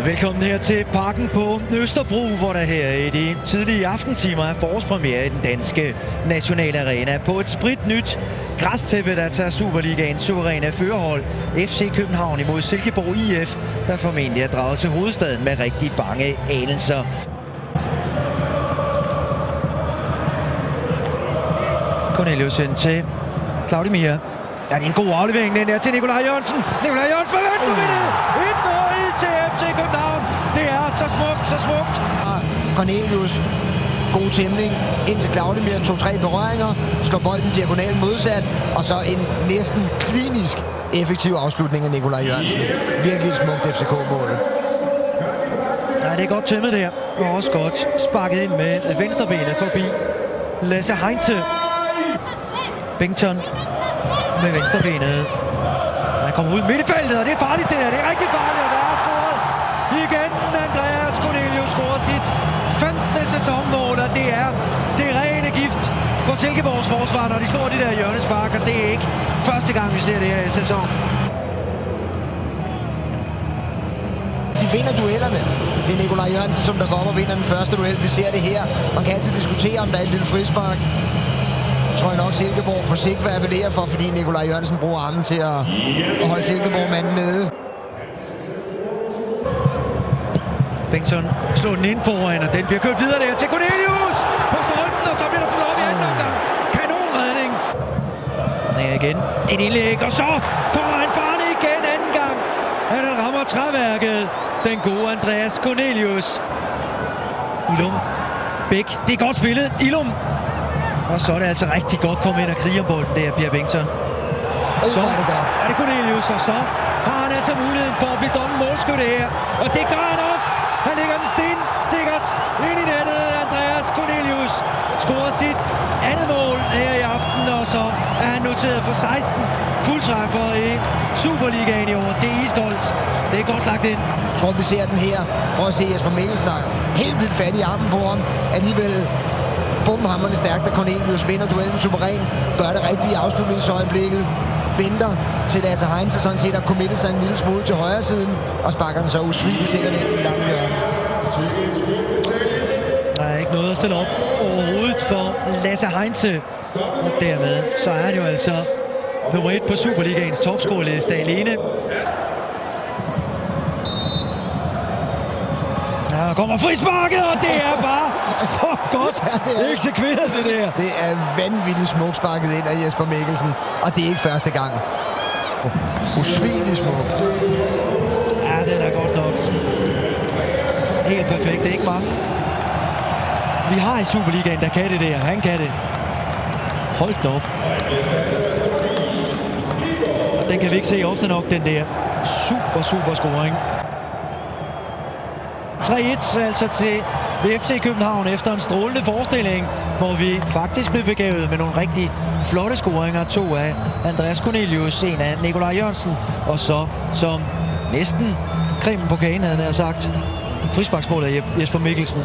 Velkommen her til Parken på Østerbro, hvor der her i de tidlige aftentimer er forårspremiere i den danske nationalarena på et spritnyt græstæppe, der tager Superligaens suveræne førerhold FC København imod Silkeborg IF, der formentlig er draget til hovedstaden med rigtig bange anelser. Cornelius ind til Claudimir. Ja, det er en god aflevering, den der til Nikolaj Jørgensen. Nikolaj Jørgensen for venstrebenet. 1-0 til FC København. Det er så smukt, så smukt. Cornelius, god tæmning ind til Claudimir. 2-3 berøringer. Slår bolden diagonalt modsat. Og så en næsten klinisk effektiv afslutning af Nikolaj Jørgensen. Virkelig et smukt FCK-mål. Ja, det er godt tæmmet der. Og også godt sparket ind med venstrebenet forbi Lasse Heinze. Bengtsson med venstrebenet. Han kommer ud midt i feltet, og det er farligt det der. Det er rigtig farligt, og der er scoret igen. Andreas Cornelius scorer sit 15. sæsonmål, og det er rene gift for Silkeborgs forsvar, når de slår de der hjørnespark, og det er ikke første gang, vi ser det her i sæsonen. De vinder duellerne. Det er Nikolaj Jørgensen, som der går op og vinder den første duel. Vi ser det her. Man kan altid diskutere, om der er et lille frispark. Tror jeg nok Silkeborg på sigt vil appellere for, fordi Nikolaj Jørgensen bruger armen til at holde Silkeborg-manden nede. Bengtsson slår den ind foran, og den bliver kørt videre der til Cornelius på stolpen, og så bliver der fuldt op i anden omgang. Kanonredning. Ja, igen. En indlæg, og så får han farne igen anden gang. Han rammer træværket. Den gode Andreas Cornelius. Ilum. Bæk. Det er godt spillet. Ilum. Og så er det altså rigtig godt komme ind og krige om bolden der, Pierre Bengtsson. Så er det Cornelius, og så har han altså muligheden for at blive dobbelt målskytte her. Og det gør han også. Han lægger den sikkert ind i nettet. Andreas Cornelius scorer sit andet mål her i aften, og så er han noteret for 16 fuldtræffer i Superligaen i år. Det er iskoldt. Det er godt lagt ind. Jeg tror, vi ser den her. Prøv at se Jesper Mikkelsen har helt vildt fat i armen på ham. Alligevel bumhamrende stærkt, da Cornelius vinder duellen suveræn. Gør det rigtigt i afslutningsøjeblikket. Venter til Lasse Heinze sådan set har committet sig en lille smule til højre siden, og sparker den så usvigeligt sikkert ind i lange hjørne. Der er ikke noget at stille op overhovedet for Lasse Heinze. Og dermed så er det jo altså nummer 1 på Superligaens topscoreliste alene. Der kommer frisparket, og det er bare så godt eksekveret det der. Det er vanvittigt smukt sparket ind af Jesper Mikkelsen, og det er ikke første gang. Usvigeligt smukt. Ja, den er godt nok. Helt perfekt, det er ikke mange. Vi har i Superligaen, der kan det der. Han kan det. Hold da op. Og den kan vi ikke se ofte nok, den der. Super scoring. 3-1 altså til FC København efter en strålende forestilling, hvor vi faktisk blev begavet med nogle rigtig flotte scoringer. 2 af Andreas Cornelius, en af Nikolaj Jørgensen, og så som næsten cremen på kagen, havde han sagt, frisparksmålet af Jesper Mikkelsen.